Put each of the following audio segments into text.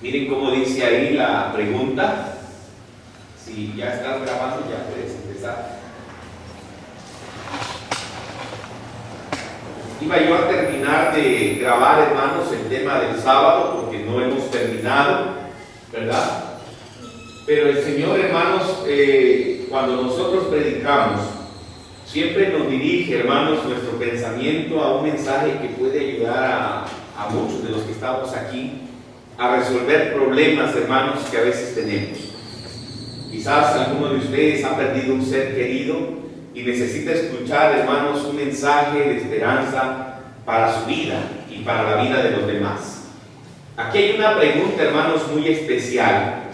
Miren cómo dice ahí la pregunta. Si ya estás grabando, ya puedes empezar. Iba yo a terminar de grabar, hermanos, el tema del sábado, porque no hemos terminado, ¿verdad? Pero el Señor, hermanos, cuando nosotros predicamos, siempre nos dirige, hermanos, nuestro pensamiento a un mensaje que puede ayudar a muchos de los que estamos aquí a resolver problemas, hermanos, que a veces tenemos. Quizás alguno de ustedes ha perdido un ser querido y necesita escuchar, hermanos, un mensaje de esperanza para su vida y para la vida de los demás. Aquí hay una pregunta, hermanos, muy especial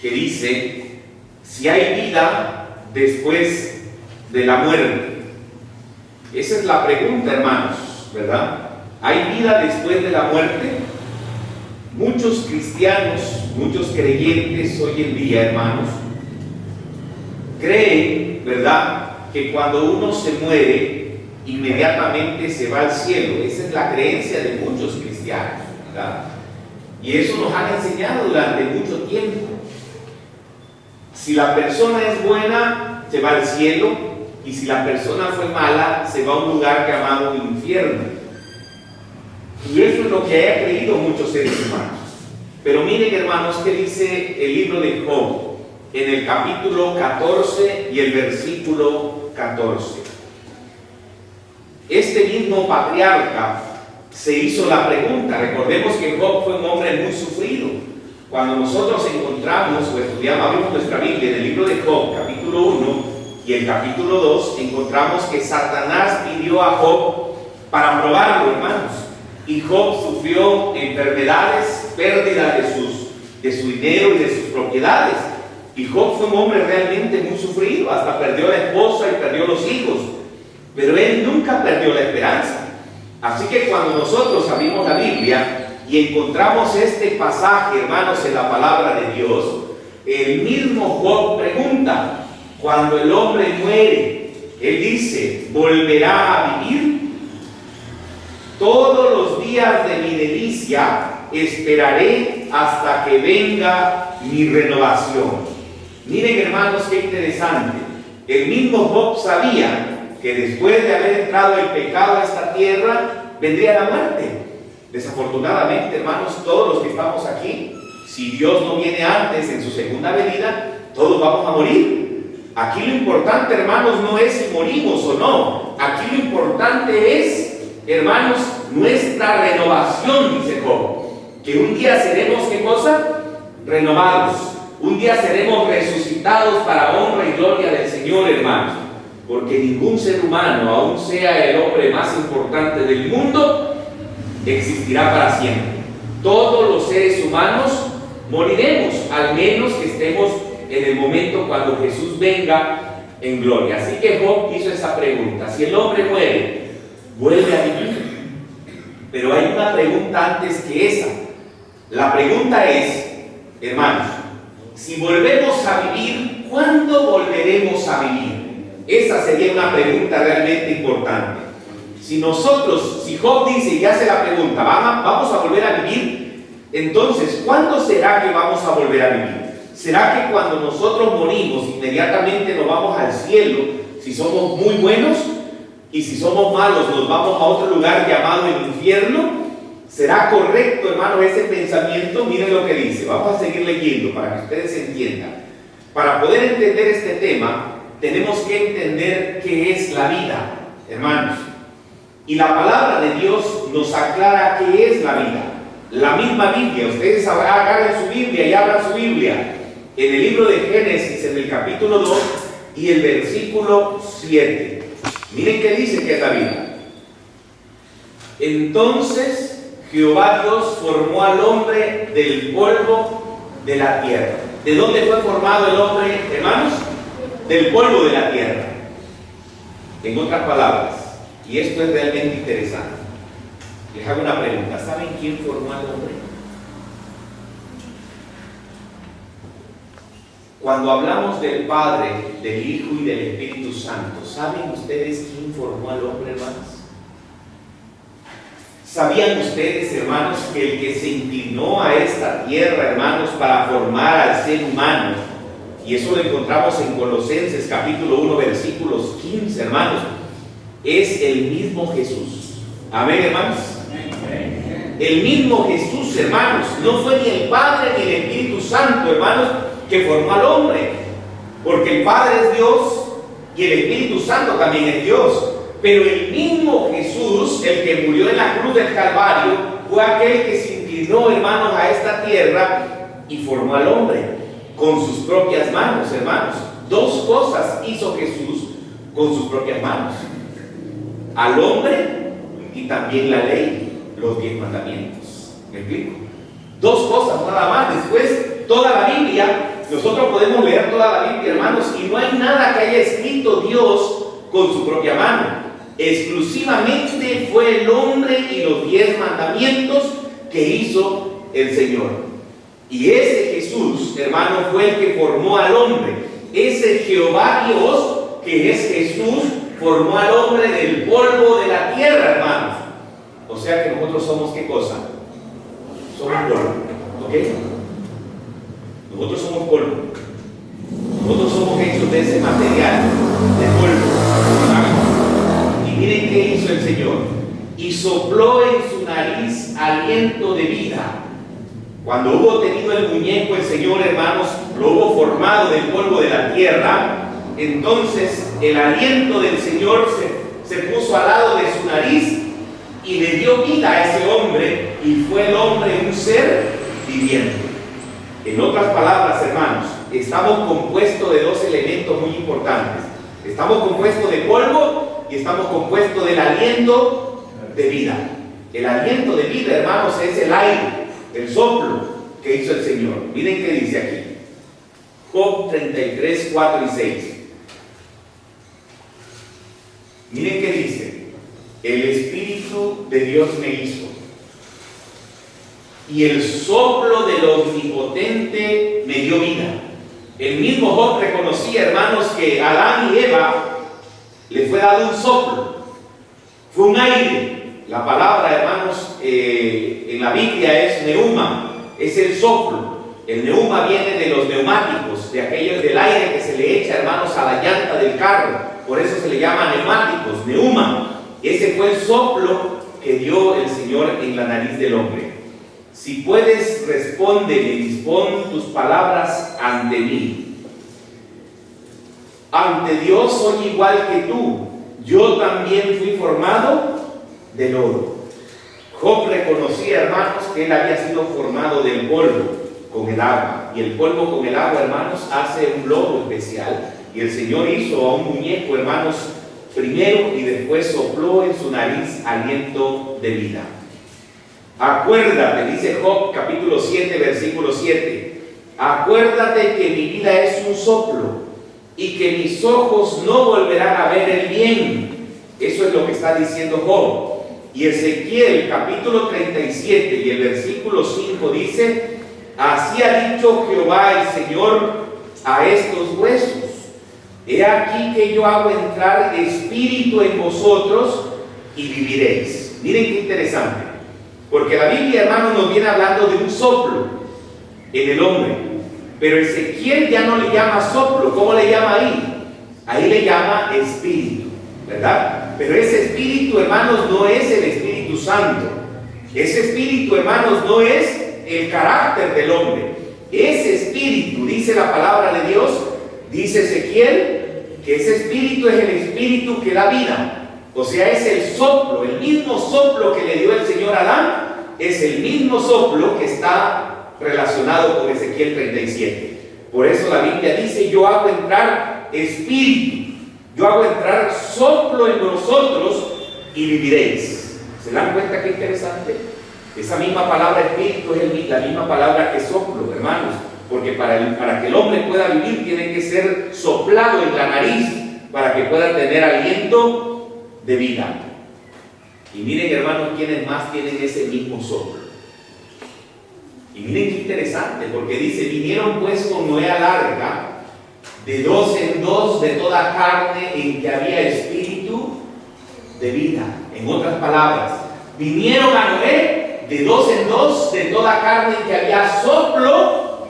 que dice si hay vida después de la muerte. Esa es la pregunta, hermanos, ¿verdad? ¿Hay vida después de la muerte? Muchos cristianos, muchos creyentes hoy en día, hermanos, creen, ¿verdad?, que cuando uno se muere, inmediatamente se va al cielo. Esa es la creencia de muchos cristianos, ¿verdad? Y eso nos han enseñado durante mucho tiempo. Si la persona es buena, se va al cielo, y si la persona fue mala, se va a un lugar llamado infierno. Y eso es lo que han creído muchos seres humanos. Pero miren, hermanos, qué dice el libro de Job en el capítulo 14 y el versículo 14. Este mismo patriarca se hizo la pregunta. Recordemos que Job fue un hombre muy sufrido. Cuando nosotros encontramos o estudiamos, abrimos nuestra Biblia en el libro de Job, capítulo 1 y el capítulo 2, encontramos que Satanás pidió a Job para probarlo, hermanos. Y Job sufrió enfermedades, pérdida de su dinero y de sus propiedades. Y Job fue un hombre realmente muy sufrido, hasta perdió la esposa y perdió los hijos. Pero él nunca perdió la esperanza. Así que cuando nosotros abrimos la Biblia y encontramos este pasaje, hermanos, en la palabra de Dios, el mismo Job pregunta, cuando el hombre muere, él dice, ¿volverá a vivir? Todos los días de mi delicia esperaré hasta que venga mi renovación. Miren, hermanos, qué interesante. El mismo Job sabía que después de haber entrado el pecado a esta tierra, vendría la muerte. Desafortunadamente, hermanos, todos los que estamos aquí, si Dios no viene antes en su segunda venida, todos vamos a morir. Aquí lo importante, hermanos, no es si morimos o no. Aquí lo importante es, hermanos, nuestra renovación, dice Job. Que un día seremos, ¿qué cosa? Renovados. Un día seremos resucitados para honra y gloria del Señor, hermanos. Porque ningún ser humano, aun sea el hombre más importante del mundo, existirá para siempre. Todos los seres humanos moriremos, al menos que estemos en el momento cuando Jesús venga en gloria. Así que Job hizo esa pregunta: si el hombre muere, ¿vuelve a vivir? Pero hay una pregunta antes que esa. La pregunta es, hermanos, si volvemos a vivir, ¿cuándo volveremos a vivir? Esa sería una pregunta realmente importante. Si Job dice y hace la pregunta, ¿vamos a volver a vivir? Entonces, ¿cuándo será que vamos a volver a vivir? ¿Será que cuando nosotros morimos, inmediatamente nos vamos al cielo, si somos muy buenos? Y si somos malos, nos vamos a otro lugar llamado el infierno. ¿Será correcto, hermano, ese pensamiento? Miren lo que dice. Vamos a seguir leyendo para que ustedes entiendan. Para poder entender este tema, tenemos que entender qué es la vida, hermanos. Y la palabra de Dios nos aclara qué es la vida. La misma Biblia, ustedes agarren su Biblia y abran su Biblia. En el libro de Génesis, en el capítulo 2 y el versículo 7. Miren qué dice que es la vida. Entonces Jehová Dios formó al hombre del polvo de la tierra. ¿De dónde fue formado el hombre, hermanos? Del polvo de la tierra. En otras palabras, y esto es realmente interesante, les hago una pregunta: ¿saben quién formó al hombre? Cuando hablamos del Padre, del Hijo y del Espíritu Santo, ¿saben ustedes quién formó al hombre, hermanos? ¿Sabían ustedes, hermanos, que el que se inclinó a esta tierra, hermanos, para formar al ser humano, y eso lo encontramos en Colosenses capítulo 1, versículos 15, hermanos, es el mismo Jesús? Amén, hermanos. El mismo Jesús, hermanos. No fue ni el Padre ni el Espíritu Santo, hermanos, que formó al hombre, porque el Padre es Dios y el Espíritu Santo también es Dios. Pero el mismo Jesús, el que murió en la cruz del Calvario, fue aquel que se inclinó, hermanos, a esta tierra y formó al hombre con sus propias manos, hermanos. Dos cosas hizo Jesús con sus propias manos: al hombre y también la ley, los 10 mandamientos. ¿Me explico? Dos cosas nada más. Después, toda la Biblia, nosotros podemos leer toda la Biblia, hermanos, y no hay nada que haya escrito Dios con su propia mano. Exclusivamente fue el hombre y los 10 mandamientos que hizo el Señor. Y ese Jesús, hermano, fue el que formó al hombre. Ese Jehová Dios, que es Jesús, formó al hombre del polvo de la tierra, hermanos. O sea que nosotros somos, ¿qué cosa? Somos polvo, ¿ok? Nosotros somos polvo. Nosotros somos hechos de ese material, de polvo. Y miren qué hizo el Señor. Y sopló en su nariz aliento de vida. Cuando hubo tenido el muñeco, el Señor, hermanos, lo hubo formado del polvo de la tierra. Entonces el aliento del Señor se puso al lado de su nariz y le dio vida a ese hombre, y fue el hombre un ser viviente. En otras palabras, hermanos, estamos compuestos de dos elementos muy importantes. Estamos compuestos de polvo y estamos compuestos del aliento de vida. El aliento de vida, hermanos, es el aire, el soplo que hizo el Señor. Miren qué dice aquí. Job 33, 4 y 6. Miren qué dice: el Espíritu de Dios me hizo, y el soplo del Omnipotente me dio vida. El mismo Job reconocía, hermanos, que a Adán y Eva le fue dado un soplo, fue un aire. La palabra, hermanos, en la Biblia es neuma, es el soplo. El neuma viene de los neumáticos, de aquellos del aire que se le echa, hermanos, a la llanta del carro. Por eso se le llama neumáticos, neuma. Ese fue el soplo que dio el Señor en la nariz del hombre. Si puedes, respóndele, dispón tus palabras ante mí. Ante Dios soy igual que tú. Yo también fui formado del oro. Job reconocía, hermanos, que él había sido formado del polvo con el agua. Y el polvo con el agua, hermanos, hace un lodo especial. Y el Señor hizo a un muñeco, hermanos, primero, y después sopló en su nariz aliento de vida. Acuérdate, dice Job capítulo 7, versículo 7. Acuérdate que mi vida es un soplo y que mis ojos no volverán a ver el bien. Eso es lo que está diciendo Job. Y Ezequiel capítulo 37 y el versículo 5 dice: así ha dicho Jehová el Señor a estos huesos: he aquí que yo hago entrar espíritu en vosotros y viviréis. Miren qué interesante, porque la Biblia, hermanos, nos viene hablando de un soplo en el hombre, pero Ezequiel ya no le llama soplo. ¿Cómo le llama ahí? Ahí le llama espíritu, ¿verdad? Pero ese espíritu, hermanos, no es el Espíritu Santo. Ese espíritu, hermanos, no es el carácter del hombre. Ese espíritu, dice la palabra de Dios, dice Ezequiel, que ese espíritu es el espíritu que da vida. O sea, es el soplo, el mismo soplo que le dio el Señor a Adán, es el mismo soplo que está relacionado con Ezequiel 37. Por eso la Biblia dice: yo hago entrar espíritu, yo hago entrar soplo en vosotros y viviréis. ¿Se dan cuenta qué interesante? Esa misma palabra espíritu es la misma palabra que soplo, hermanos, porque para que el hombre pueda vivir tiene que ser soplado en la nariz para que pueda tener aliento de vida. Y miren, hermanos, quiénes más tienen ese mismo soplo. Y miren qué interesante, porque dice: vinieron pues con Noé al arca, de dos en dos, de toda carne en que había espíritu de vida. En otras palabras, Vinieron a Noé de dos en dos, de toda carne que había soplo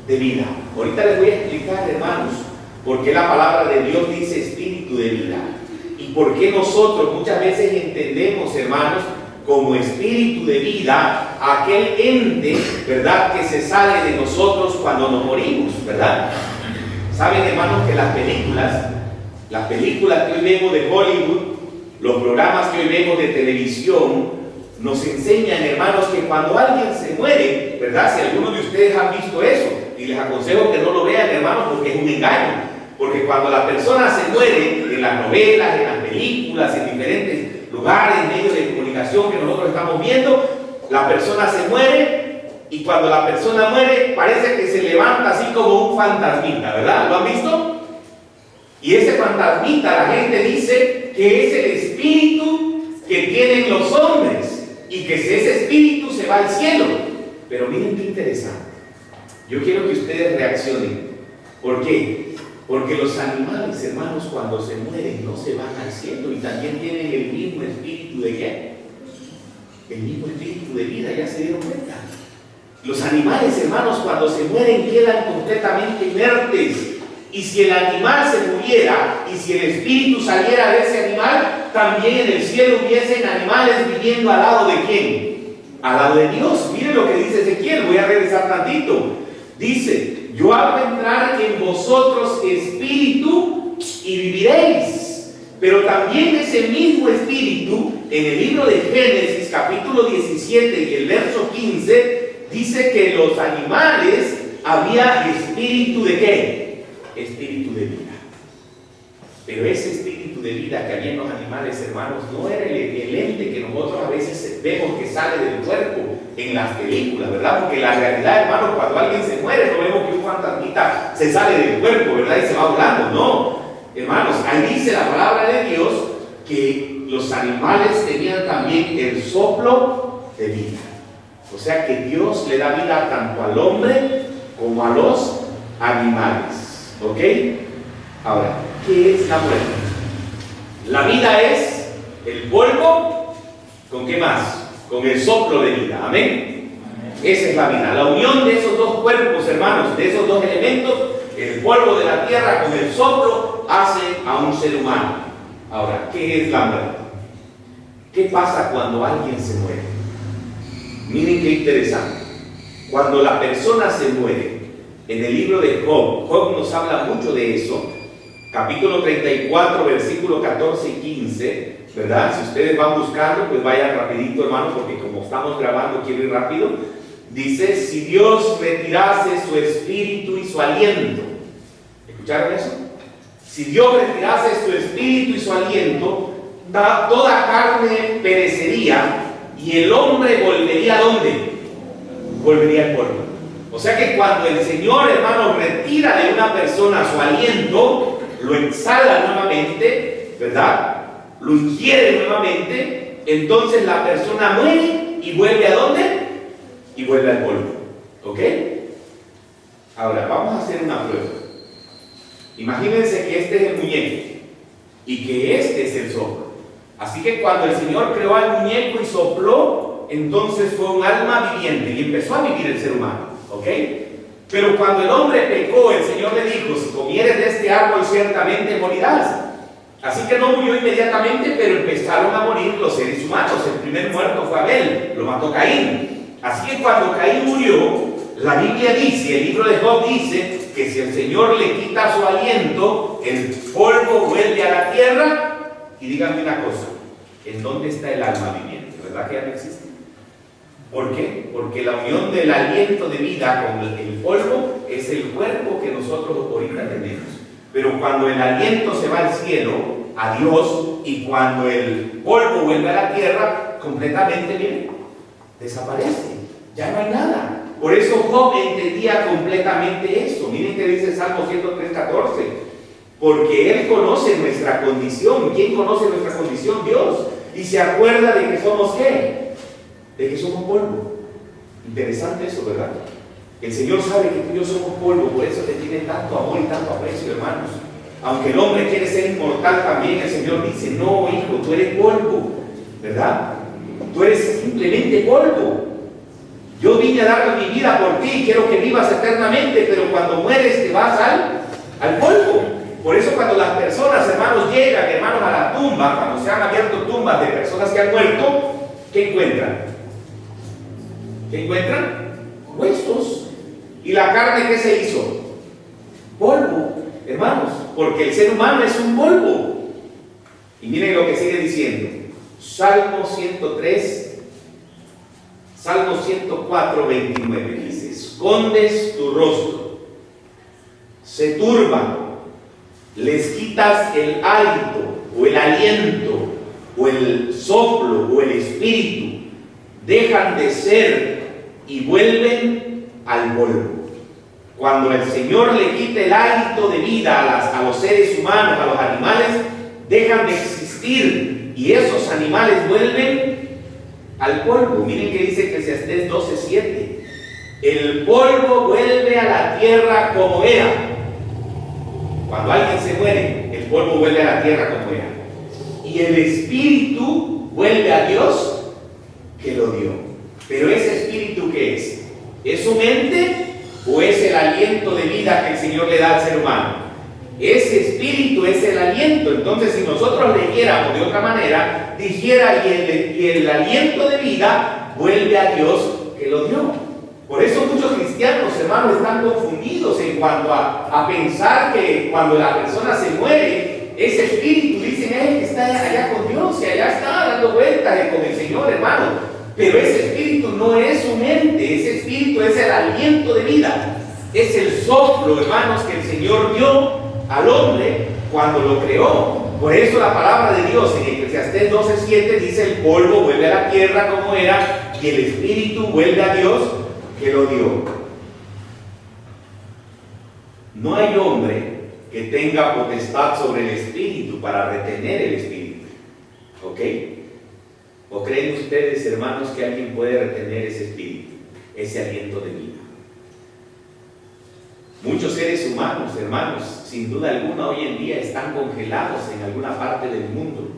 de vida. Ahorita les voy a explicar, hermanos, por qué la palabra de Dios dice espíritu de vida. Y por qué nosotros muchas veces entendemos, hermanos, como espíritu de vida aquel ente, ¿verdad?, que se sale de nosotros cuando nos morimos, ¿verdad? Saben, hermanos, que las películas que hoy vemos de Hollywood, los programas que hoy vemos de televisión, nos enseñan, hermanos, que cuando alguien se muere, ¿verdad? Si algunos de ustedes han visto eso, y les aconsejo que no lo vean, hermanos, porque es un engaño. Porque cuando la persona se muere, en las novelas, en las películas, en diferentes lugares, medios de comunicación que nosotros estamos viendo, la persona se muere, y cuando la persona muere, parece que se levanta así como un fantasmita, ¿verdad? ¿Lo han visto? Y ese fantasmita, la gente dice que es el espíritu que tienen los hombres, y que si ese espíritu se va al cielo. Pero miren qué interesante. Yo quiero que ustedes reaccionen. ¿Por qué? Porque los animales, hermanos, cuando se mueren no se van al cielo, y también tienen el mismo espíritu de ¿qué? El mismo espíritu de vida, ¿ya se dieron cuenta? Los animales, hermanos, cuando se mueren quedan completamente inertes. Y si el animal se muriera, y si el espíritu saliera de ese animal, también en el cielo hubiesen animales viviendo al lado de ¿quién? Al lado de Dios. Miren lo que dice Ezequiel, voy a regresar tantito. Dice: yo hago entrar en vosotros espíritu y viviréis. Pero también ese mismo espíritu, en el libro de Génesis, capítulo 17 y el verso 15, dice que los animales había espíritu de ¿qué? Espíritu de vida. Pero ese espíritu de vida que había en los animales, hermanos, no era el ente que nosotros a veces vemos que sale del cuerpo en las películas, ¿verdad? Porque la realidad, hermanos, cuando alguien se muere, no vemos que un fantasmita se sale del cuerpo, ¿verdad? Y se va volando. No, hermanos, ahí dice la palabra de Dios que los animales tenían también el soplo de vida. O sea que Dios le da vida tanto al hombre como a los animales. ¿Ok? Ahora, ¿qué es la muerte? La vida es el polvo, ¿con qué más? Con el soplo de vida. ¿Amén? Esa es la vida. La unión de esos dos cuerpos, hermanos, de esos dos elementos, el polvo de la tierra con el soplo, hace a un ser humano. Ahora, ¿qué es la muerte? ¿Qué pasa cuando alguien se muere? Miren qué interesante. Cuando la persona se muere, en el libro de Job nos habla mucho de eso, capítulo 34, versículo 14 y 15, ¿verdad? Si ustedes van buscando, pues vayan rapidito, hermanos, porque como estamos grabando, quiero ir rápido. Dice: si Dios retirase su espíritu y su aliento. ¿Escucharon eso? Si Dios retirase su espíritu y su aliento, toda carne perecería, y el hombre volvería ¿a dónde? Volvería al polvo. O sea que cuando el Señor, hermano, retira de una persona su aliento, lo exhala nuevamente, ¿verdad? Lo ingiere nuevamente, entonces la persona muere y vuelve ¿a dónde? Y vuelve al polvo. ¿Ok? Ahora, vamos a hacer una prueba. Imagínense que este es el muñeco y que este es el soplo. Así que cuando el Señor creó al muñeco y sopló, entonces fue un alma viviente y empezó a vivir el ser humano. ¿Ok? Pero cuando el hombre pecó, el Señor le dijo: si comieres de este árbol ciertamente morirás. Así que no murió inmediatamente, pero empezaron a morir los seres humanos. El primer muerto fue Abel, lo mató Caín. Así que cuando Caín murió, la Biblia dice, el libro de Job dice, que si el Señor le quita su aliento, el polvo vuelve a la tierra. Y díganme una cosa, ¿en dónde está el alma viviente? ¿Verdad que ya no existe? ¿Por qué? Porque la unión del aliento de vida con el polvo es el cuerpo que nosotros ahorita tenemos. Pero cuando el aliento se va al cielo, a Dios, y cuando el polvo vuelve a la tierra, completamente, miren, desaparece. Ya no hay nada. Por eso Job entendía completamente eso. Miren que dice Salmo 103:14. Porque Él conoce nuestra condición. ¿Quién conoce nuestra condición? Dios. Y se acuerda de que somos ¿qué? De que somos polvo. Interesante eso, ¿verdad? El Señor sabe que tú y yo somos polvo, por eso te tiene tanto amor y tanto aprecio, hermanos. Aunque el hombre quiere ser inmortal también, el Señor dice: no, hijo, tú eres polvo, ¿verdad? tú eres simplemente polvo. Yo vine a dar mi vida por ti, quiero que vivas eternamente, pero cuando mueres te vas al polvo. Por eso cuando las personas, hermanos, llegan, hermanos, a la tumba, cuando se han abierto tumbas de personas que han muerto, ¿qué encuentran? ¿Qué encuentran? Huesos. ¿Y la carne qué se hizo? Polvo, hermanos, porque el ser humano es un polvo. Y miren lo que sigue diciendo. Salmo 103, Salmo 104, 29 dice: escondes tu rostro, se turban, les quitas el hálito o el aliento o el soplo o el espíritu, dejan de ser y vuelven al polvo. Cuando el Señor le quita el hálito de vida a los seres humanos, a los animales, dejan de existir y esos animales vuelven al polvo. Miren que dice Eclesiastés 12:7: el polvo vuelve a la tierra como era. Cuando alguien se muere, el polvo vuelve a la tierra como era. Y el espíritu vuelve a Dios que lo dio. Pero ese espíritu, ¿qué es? ¿Es su mente o es el aliento de vida que el Señor le da al ser humano? Ese espíritu es el aliento. Entonces, si nosotros leyéramos de otra manera, dijera: y el aliento de vida vuelve a Dios que lo dio. Por eso muchos cristianos, hermanos, están confundidos en cuanto a pensar que cuando la persona se muere, ese espíritu, dicen que está allá con Dios y allá está dando vueltas con el Señor, hermano. Pero ese espíritu no es su mente, ese espíritu es el aliento de vida, es el soplo, hermanos, que el Señor dio al hombre cuando lo creó. Por eso la palabra de Dios en Eclesiastés 12:7 dice: el polvo vuelve a la tierra como era y el espíritu vuelve a Dios que lo dio. No hay hombre que tenga potestad sobre el espíritu para retener el espíritu. ¿Ok? ¿O creen ustedes, hermanos, que alguien puede retener ese espíritu, ese aliento de vida? Muchos seres humanos, hermanos, sin duda alguna hoy en día están congelados en alguna parte del mundo,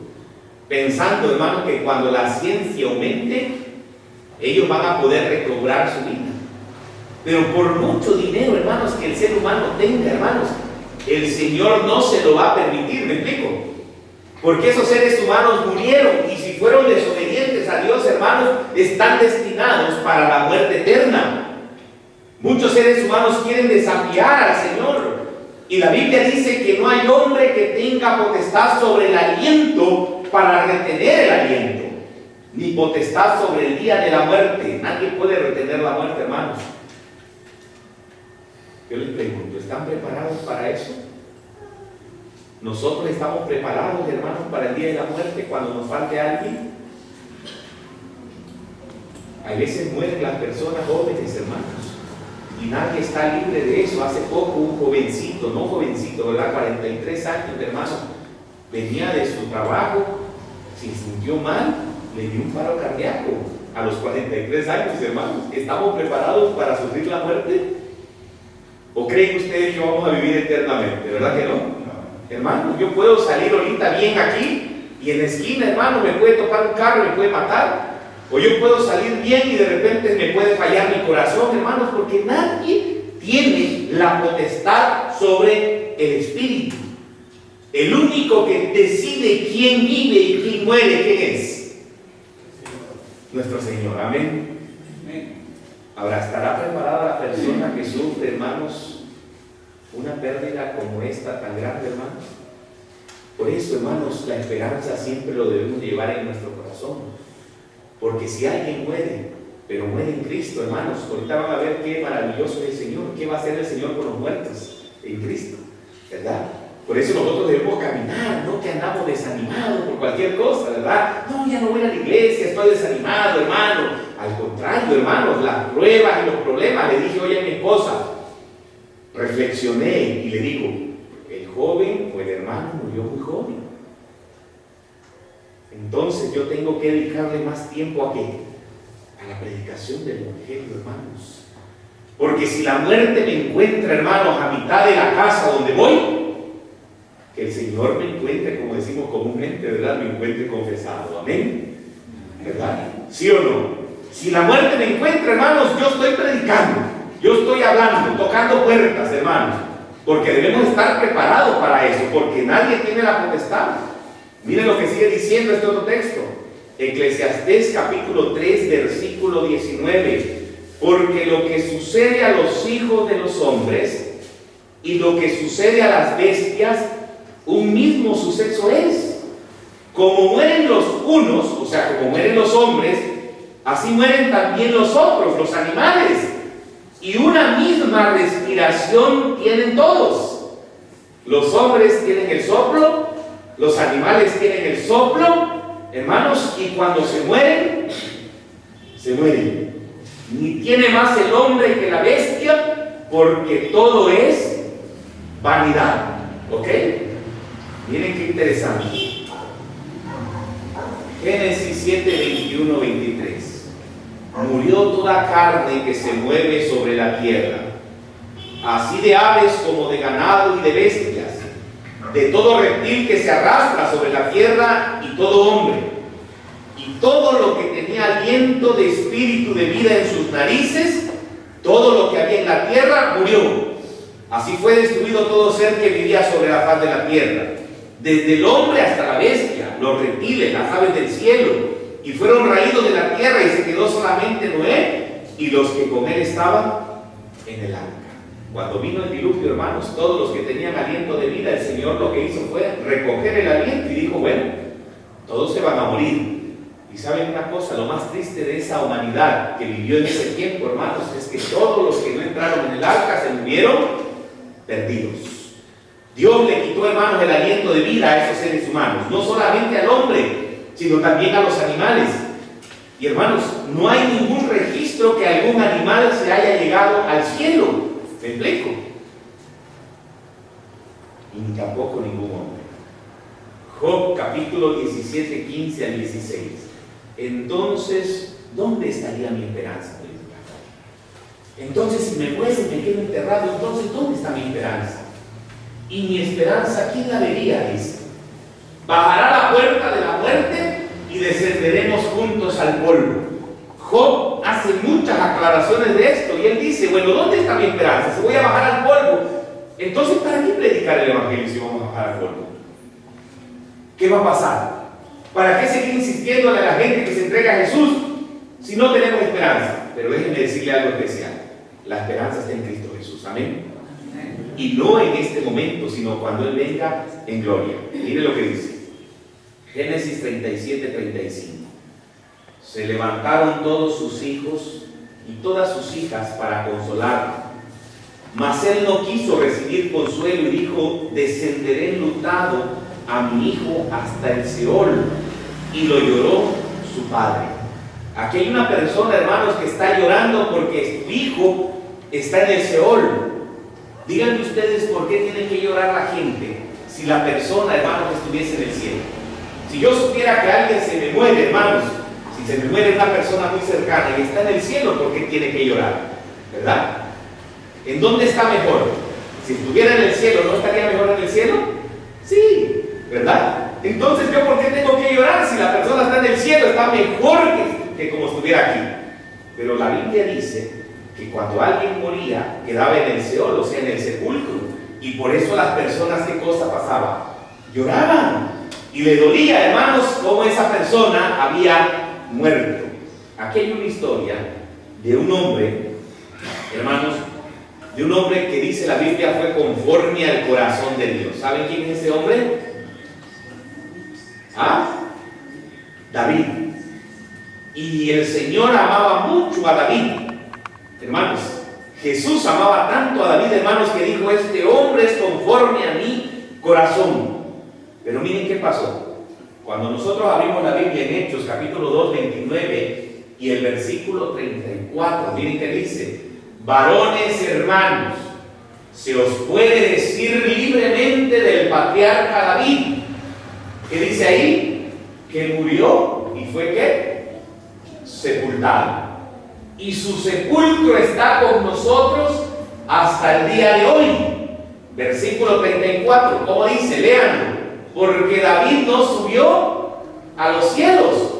pensando, hermanos, que cuando la ciencia aumente, ellos van a poder recobrar su vida. Pero por mucho dinero, hermanos, que el ser humano tenga, hermanos, el Señor no se lo va a permitir. ¿Me explico? Porque esos seres humanos murieron, y si fueron desobedientes a Dios, hermanos, están destinados para la muerte eterna. Muchos seres humanos quieren desafiar al Señor, y la Biblia dice que no hay hombre que tenga potestad sobre el aliento para retener el aliento, ni potestad sobre el día de la muerte. Nadie puede retener la muerte, hermanos. Yo les pregunto, ¿están preparados para eso? ¿Nosotros estamos preparados, hermanos, para el día de la muerte cuando nos falte alguien? A veces mueren las personas jóvenes, hermanos, y nadie está libre de eso. Hace poco un jovencito, no jovencito, ¿verdad? 43 años, hermano, venía de su trabajo, se sintió mal, le dio un paro cardíaco a los 43 años, hermanos. ¿Estamos preparados para sufrir la muerte? ¿O creen ustedes que vamos a vivir eternamente? ¿Verdad que no? Hermano, yo puedo salir ahorita bien aquí y en la esquina, hermano, me puede tocar un carro y me puede matar. O yo puedo salir bien y de repente me puede fallar mi corazón, hermanos, porque nadie tiene la potestad sobre el espíritu. El único que decide quién vive y quién muere, ¿quién es? Nuestro Señor. Amén. Ahora, ¿estará preparada la persona que sufre, hermanos, una pérdida como esta tan grande, hermanos? Por eso, hermanos, la esperanza siempre lo debemos llevar en nuestro corazón. Porque si alguien muere, pero muere en Cristo, hermanos, ahorita van a ver qué maravilloso es el Señor, qué va a hacer el Señor con los muertos en Cristo, ¿verdad? Por eso nosotros debemos caminar, no que andamos desanimados por cualquier cosa, ¿verdad? No, ya no voy a la iglesia, estoy desanimado, hermano. Al contrario, hermanos, las pruebas y los problemas, le dije hoy a mi esposa, reflexioné y le digo, el joven o el hermano murió muy joven. Entonces yo tengo que dedicarle más tiempo ¿a qué? A la predicación del evangelio, hermanos. Porque si la muerte me encuentra, hermanos, a mitad de la casa donde voy, que el Señor me encuentre, como decimos comúnmente, ¿verdad? Me encuentre confesado. Amén. ¿Verdad? ¿Sí o no? Si la muerte me encuentra, hermanos, yo estoy predicando, yo estoy hablando, tocando puertas, hermanos, porque debemos estar preparados para eso, porque nadie tiene la potestad. Miren lo que sigue diciendo este otro texto, Eclesiastés capítulo 3, versículo 19. Porque lo que sucede a los hijos de los hombres y lo que sucede a las bestias, un mismo suceso es. Como mueren los unos, o sea, como mueren los hombres, así mueren también los otros, los animales. Y una misma respiración tienen todos. Los hombres tienen el soplo, los animales tienen el soplo, hermanos, y cuando se mueren, se mueren. Ni tiene más el hombre que la bestia, porque todo es vanidad. ¿Ok? Miren qué interesante. Génesis 7, 21, 23. Murió toda carne que se mueve sobre la tierra, así de aves como de ganado y de bestias, de todo reptil que se arrastra sobre la tierra y todo hombre, y todo lo que tenía aliento de espíritu de vida en sus narices, todo lo que había en la tierra murió. Así fue destruido todo ser que vivía sobre la faz de la tierra, desde el hombre hasta la bestia, los reptiles, las aves del cielo, y fueron raídos de la tierra, y se quedó solamente Noé y los que con él estaban en el arca. Cuando vino el diluvio, hermanos, todos los que tenían aliento de vida, el Señor lo que hizo fue recoger el aliento y dijo, bueno, todos se van a morir. Y saben una cosa, lo más triste de esa humanidad que vivió en ese tiempo, hermanos, es que todos los que no entraron en el arca se murieron perdidos. Dios le quitó, hermanos, el aliento de vida a esos seres humanos, no solamente al hombre, sino también a los animales. Y hermanos, no hay ningún registro que algún animal se haya llegado al cielo. ¿Me explico? Y ni tampoco ningún hombre. Job capítulo 17, 15 al 16. Entonces, ¿dónde estaría mi esperanza? Entonces, si me muero y me quedo enterrado, entonces, ¿dónde está mi esperanza? Y mi esperanza, ¿quién la vería? Dice, bajará la puerta de la muerte y descenderemos juntos al polvo. Job hace muchas aclaraciones de esto y él dice, bueno, ¿dónde está mi esperanza? Si voy a bajar al polvo, entonces ¿para qué predicar el evangelio si vamos a bajar al polvo? ¿Qué va a pasar? ¿Para qué seguir insistiendo a la gente que se entrega a Jesús si no tenemos esperanza? Pero déjenme decirle algo especial, la esperanza está en Cristo Jesús, amén. Y no en este momento, sino cuando Él venga en gloria. Mire lo que dice Génesis 37, 35. Se levantaron todos sus hijos y todas sus hijas para consolarlo, mas él no quiso recibir consuelo y dijo, descenderé enlutado a mi hijo hasta el Seol. Y lo lloró su padre. Aquí hay una persona, hermanos, que está llorando porque su hijo está en el Seol. Díganme ustedes por qué tiene que llorar la gente si la persona, hermanos, estuviese en el cielo. Si yo supiera que alguien se me muere, hermanos, si se me muere una persona muy cercana y está en el cielo, ¿por qué tiene que llorar? ¿Verdad? ¿En dónde está mejor? Si estuviera en el cielo, ¿no estaría mejor en el cielo? Sí, ¿verdad? Entonces, ¿yo por qué tengo que llorar? Si la persona está en el cielo, está mejor que como estuviera aquí. Pero la Biblia dice que cuando alguien moría, quedaba en el Seol, o sea, en el sepulcro. Y por eso las personas, ¿qué cosa pasaba? Lloraban. Y le dolía, hermanos, cómo esa persona había muerto. Aquí hay una historia de un hombre, hermanos, de un hombre que dice la Biblia fue conforme al corazón de Dios. ¿Saben quién es ese hombre? ¿Ah? David. Y el Señor amaba mucho a David. Hermanos, Jesús amaba tanto a David, hermanos, que dijo, este hombre es conforme a mi corazón. Pero miren qué pasó. Cuando nosotros abrimos la Biblia en Hechos, capítulo 2, 29 y el versículo 34, miren qué dice, varones hermanos, se os puede decir libremente del patriarca David. ¿Qué dice ahí? Que murió y fue ¿qué? Sepultado. Y su sepulcro está con nosotros hasta el día de hoy. Versículo 34, ¿cómo dice? Léanlo. Porque David no subió a los cielos,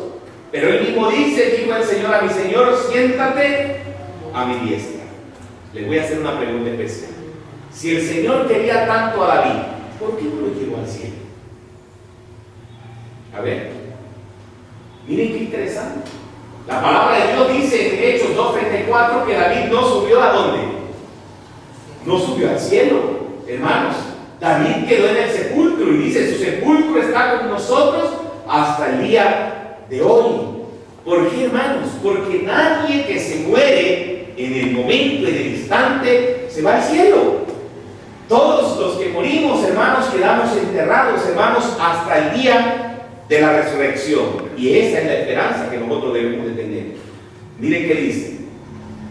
Pero él mismo dice, dijo el Señor a mi Señor, siéntate a mi diestra. Le voy a hacer una pregunta especial. Si el Señor quería tanto a David, ¿por qué no lo llevó al cielo? A ver, miren qué interesante. La palabra de Dios dice en Hechos 2:34 que David no subió ¿a dónde? No subió al cielo, hermanos. David quedó en el sepulcro y dice, su sepulcro está con nosotros hasta el día de hoy. ¿Por qué, hermanos? Porque nadie que se muere en el momento, en el instante, se va al cielo. Todos los que morimos, hermanos, quedamos enterrados, hermanos, hasta el día de la resurrección. Y esa es la esperanza que nosotros debemos de tener. Miren qué dice.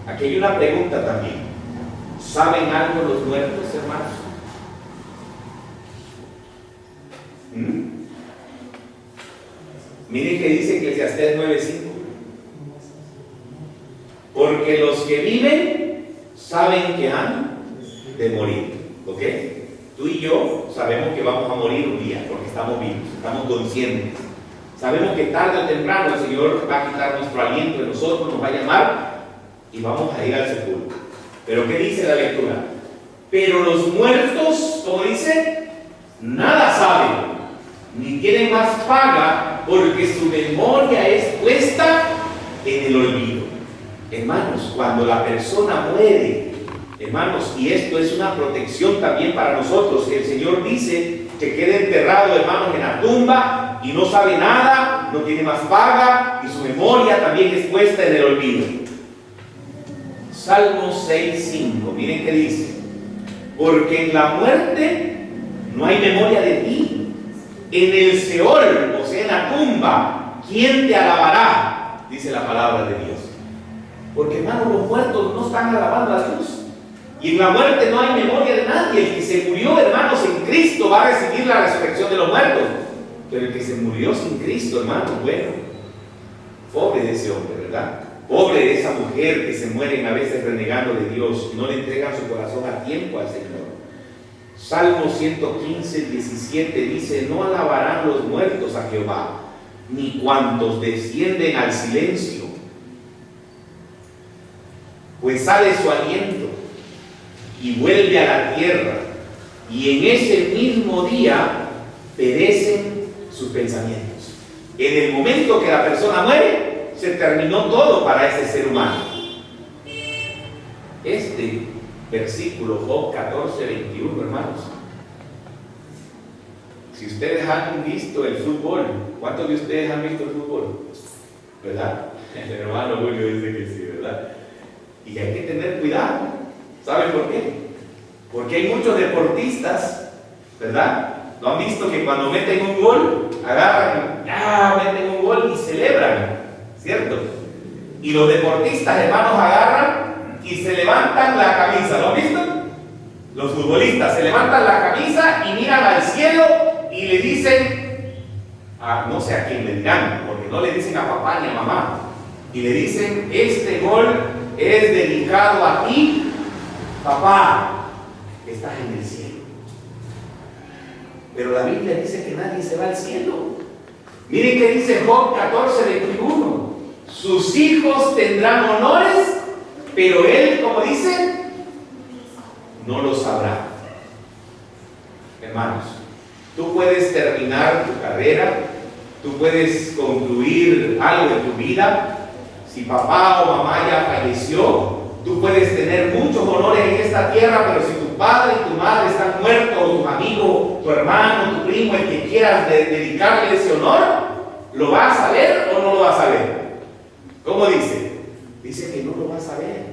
Aquí hay una pregunta también. ¿Saben algo los muertos, hermanos? Miren que dice Eclesiastés 9:5. Porque los que viven saben que han de morir. ¿Ok? Tú y yo sabemos que vamos a morir un día porque estamos vivos, estamos conscientes. Sabemos que tarde o temprano el Señor va a quitar nuestro aliento de nosotros, nos va a llamar y vamos a ir al sepulcro. Pero ¿qué dice la lectura? Pero los muertos, como dice, nada saben, ni tienen más paga, porque su memoria es puesta en el olvido. Hermanos, cuando la persona muere, hermanos, y esto es una protección también para nosotros, el Señor dice que quede enterrado, hermanos, en la tumba y no sabe nada, no tiene más paga y su memoria también es puesta en el olvido. Salmo 6:5, miren qué dice: porque en la muerte no hay memoria de ti, en el Seol, o sea en la tumba, ¿quién te alabará? Dice la palabra de Dios. Porque, hermanos, los muertos no están alabando a Dios. Y en la muerte no hay memoria de nadie. El que se murió, hermanos, en Cristo va a recibir la resurrección de los muertos. Pero el que se murió sin Cristo, hermanos, bueno, pobre de ese hombre, ¿verdad? Pobre de esa mujer que se mueren a veces renegando de Dios y no le entregan su corazón a tiempo al Señor. Salmo 115:17 dice: no alabarán los muertos a Jehová, ni cuantos descienden al silencio, pues sale su aliento y vuelve a la tierra, y en ese mismo día perecen sus pensamientos. En el momento que la persona muere, se terminó todo para ese ser humano. Este versículo, Job 14:21, hermanos. Si ustedes han visto el fútbol, ¿cuántos de ustedes han visto el fútbol? ¿Verdad? El hermano Julio dice que sí, ¿verdad? Y hay que tener cuidado. ¿Saben por qué? Porque hay muchos deportistas, ¿verdad? ¿No han visto que cuando meten un gol, agarran, meten un gol y celebran? ¿Cierto? Y los deportistas, hermanos, agarran y se levantan la camisa. ¿Lo han visto? Los futbolistas se levantan la camisa y miran al cielo y le dicen, no sé a quién le dirán, porque no le dicen a papá ni a mamá, y le dicen: este gol es dedicado a ti, papá, que estás en el cielo. Pero la Biblia dice que nadie se va al cielo. Miren que dice Job 14:21: sus hijos tendrán honores, pero él, como dice, no lo sabrá. Hermanos, tú puedes terminar tu carrera, tú puedes concluir algo en tu vida. Si papá o mamá ya falleció, tú puedes tener muchos honores en esta tierra, pero si tu padre y tu madre están muertos, o tu amigo, tu hermano, tu primo, el que quieras dedicarle ese honor, ¿lo vas a ver o no lo vas a ver? ¿Cómo dice? Dice que no lo vas a ver.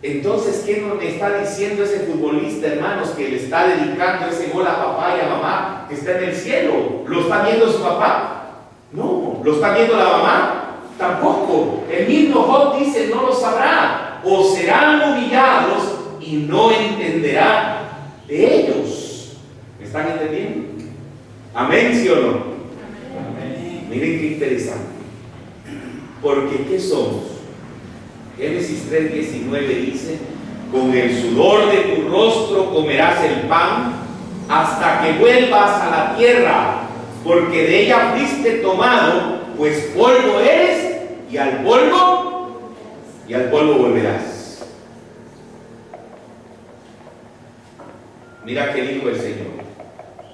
Entonces, ¿qué nos está diciendo ese futbolista, hermanos, que le está dedicando ese gol a papá y a mamá, que está en el cielo? ¿Lo está viendo su papá? No. ¿Lo está viendo la mamá? Tampoco. El mismo Job dice: no lo sabrá, o serán humillados y no entenderá de ellos. ¿Me están entendiendo? ¿Amén, sí o no? Amén. Miren qué interesante. Porque ¿qué somos? Génesis 3:19 dice: con el sudor de tu rostro comerás el pan hasta que vuelvas a la tierra, porque de ella fuiste tomado, pues polvo eres y al polvo volverás. Mira qué dijo el Señor: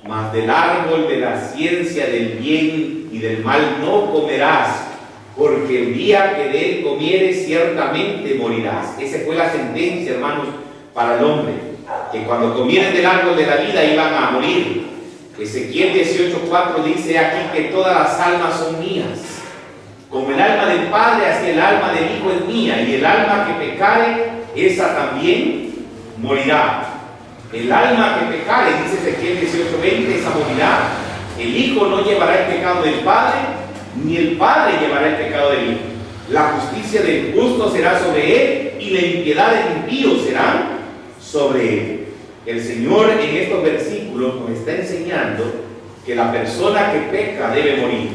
mas del árbol de la ciencia del bien y del mal no comerás, porque el día que de él comieres ciertamente morirás. Esa fue la sentencia, hermanos, para el hombre, que cuando comieran del árbol de la vida iban a morir. Ezequiel 18:4 dice aquí que todas las almas son mías. Como el alma del Padre, así el alma del Hijo es mía, y el alma que pecare, esa también morirá. El alma que pecare, dice Ezequiel 18:20, esa morirá. El Hijo no llevará el pecado del Padre, ni el Padre llevará el pecado del Hijo. La justicia del justo será sobre él, y la impiedad del impío será sobre él. El Señor en estos versículos nos está enseñando que la persona que peca debe morir,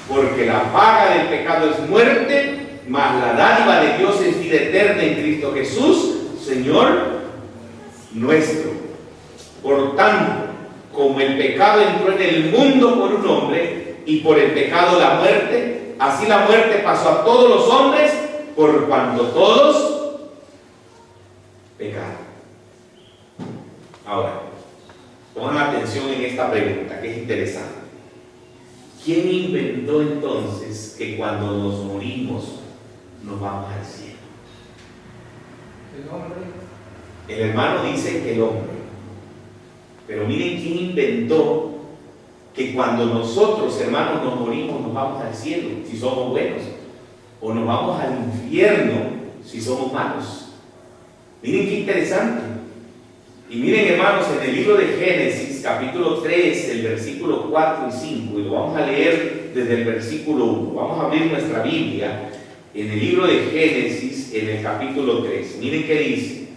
porque la paga del pecado es muerte, mas la dádiva de Dios es vida eterna en Cristo Jesús, Señor nuestro. Por tanto, como el pecado entró en el mundo por un hombre, y por el pecado la muerte, así la muerte pasó a todos los hombres, por cuanto todos pecaron. Ahora, pongan atención en esta pregunta, que es interesante. ¿Quién inventó entonces que cuando nos morimos nos vamos al cielo? El hombre. El hermano dice que el hombre. Pero miren quién inventó que cuando nosotros, hermanos, nos morimos nos vamos al cielo si somos buenos, o nos vamos al infierno si somos malos. Miren qué interesante. Y miren, hermanos, en el libro de Génesis, capítulo 3, el versículo 4 y 5, y lo vamos a leer desde el versículo 1. Vamos a abrir nuestra Biblia en el libro de Génesis, en el capítulo 3. Miren qué dice.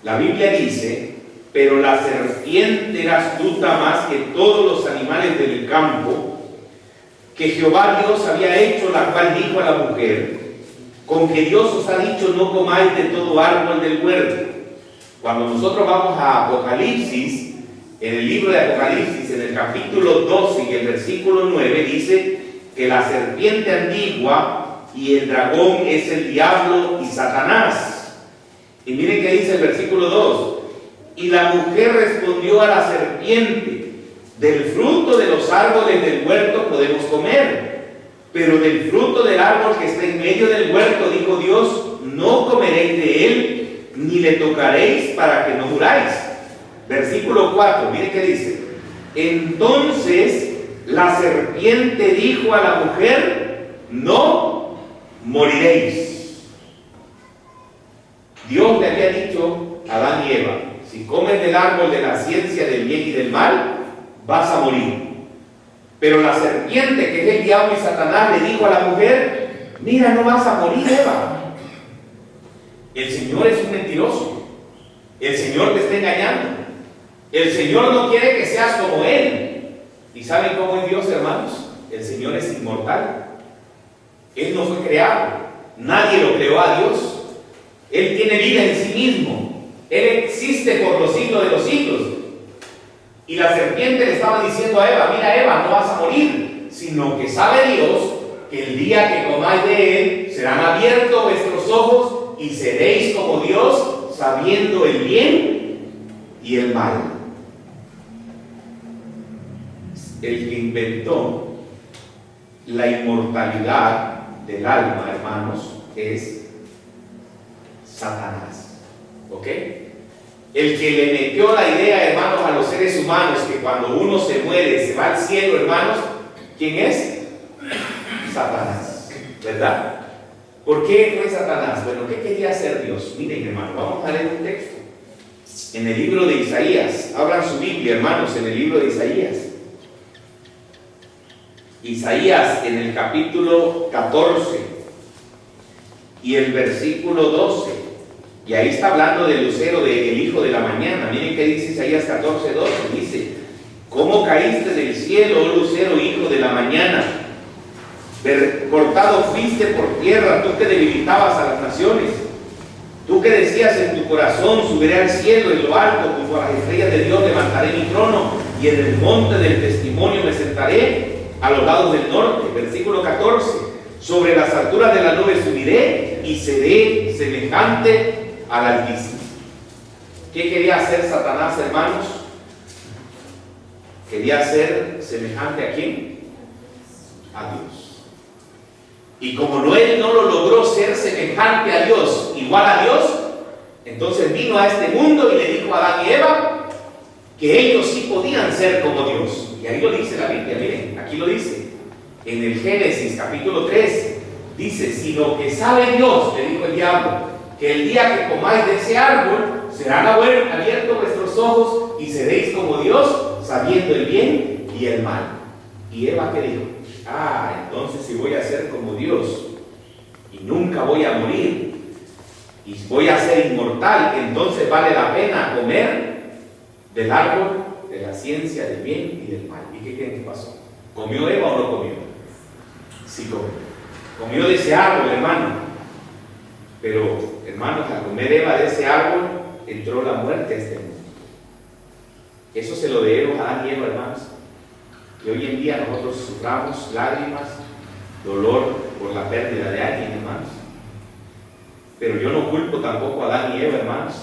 La Biblia dice: pero la serpiente era astuta más que todos los animales del campo que Jehová Dios había hecho, la cual dijo a la mujer: con que Dios os ha dicho, no comáis de todo árbol del huerto. Cuando nosotros vamos a Apocalipsis, en el libro de Apocalipsis, en el capítulo 12 y el versículo 9, dice que la serpiente antigua y el dragón es el diablo y Satanás. Y miren qué dice el versículo 2: y la mujer respondió a la serpiente: del fruto de los árboles del huerto podemos comer, pero del fruto del árbol que está en medio del huerto, dijo Dios, no comeréis de él, ni le tocaréis para que no muráis. Versículo 4, miren qué dice: entonces la serpiente dijo a la mujer: no moriréis. Dios le había dicho a Adán y Eva: si comes del árbol de la ciencia del bien y del mal, vas a morir. Pero la serpiente, que es el diablo y Satanás, le dijo a la mujer: mira, no vas a morir, Eva. El Señor es un mentiroso. El Señor te está engañando. El Señor no quiere que seas como Él. ¿Y saben cómo es Dios, hermanos? El Señor es inmortal. Él no fue creado. Nadie lo creó a Dios. Él tiene vida en sí mismo. Él existe por los siglos de los siglos. Y la serpiente le estaba diciendo a Eva: mira, Eva, no vas a morir, sino que sabe Dios que el día que comáis de él serán abiertos vuestros ojos y seréis como Dios, sabiendo el bien y el mal. El que inventó la inmortalidad del alma, hermanos, es Satanás. ¿Ok? El que le metió la idea, hermanos, a los seres humanos que cuando uno se muere se va al cielo, hermanos, ¿quién es? Satanás, ¿verdad? ¿Por qué fue Satanás? Bueno, ¿qué quería hacer Dios? Miren, hermanos, vamos a leer un texto. En el libro de Isaías, abran su Biblia, hermanos, en el libro de Isaías. Isaías, en el capítulo 14 y el versículo 12. Y ahí está hablando del lucero del hijo de la mañana. Miren qué dice Isaías 14, 12. Dice: ¿cómo caíste del cielo, oh lucero, hijo de la mañana? Cortado fuiste por tierra, tú que debilitabas a las naciones. Tú que decías en tu corazón: subiré al cielo, en lo alto, junto a las estrellas de Dios levantaré mi trono, y en el monte del testimonio me sentaré. a los lados del norte. Versículo 14, sobre las alturas de la nube subiré y seré semejante al Altísimo. ¿Qué quería hacer Satanás, hermanos? Quería ser semejante ¿a quién? A Dios. Y como él no lo logró ser semejante a Dios, igual a Dios, entonces vino a este mundo y le dijo a Adán y Eva que ellos sí podían ser como Dios. Y ahí lo dice la Biblia, miren, aquí lo dice. En el Génesis capítulo 3 dice: si lo que sabe Dios, le dijo el diablo, que el día que comáis de ese árbol serán abiertos vuestros ojos y seréis como Dios, sabiendo el bien y el mal. Y Eva, ¿qué dijo? Entonces si voy a ser como Dios y nunca voy a morir y voy a ser inmortal, entonces vale la pena comer del árbol de la ciencia del bien y del mal. ¿Y qué creen que pasó? ¿Comió Eva o no comió? Sí comió. Comió de ese árbol, hermano. Pero, hermanos, al comer Eva de ese árbol, entró la muerte a este mundo. Eso se lo debemos a Adán y Eva, hermanos. Y hoy en día nosotros suframos lágrimas, dolor por la pérdida de alguien, hermanos. Pero yo no culpo tampoco a Adán y Eva, hermanos,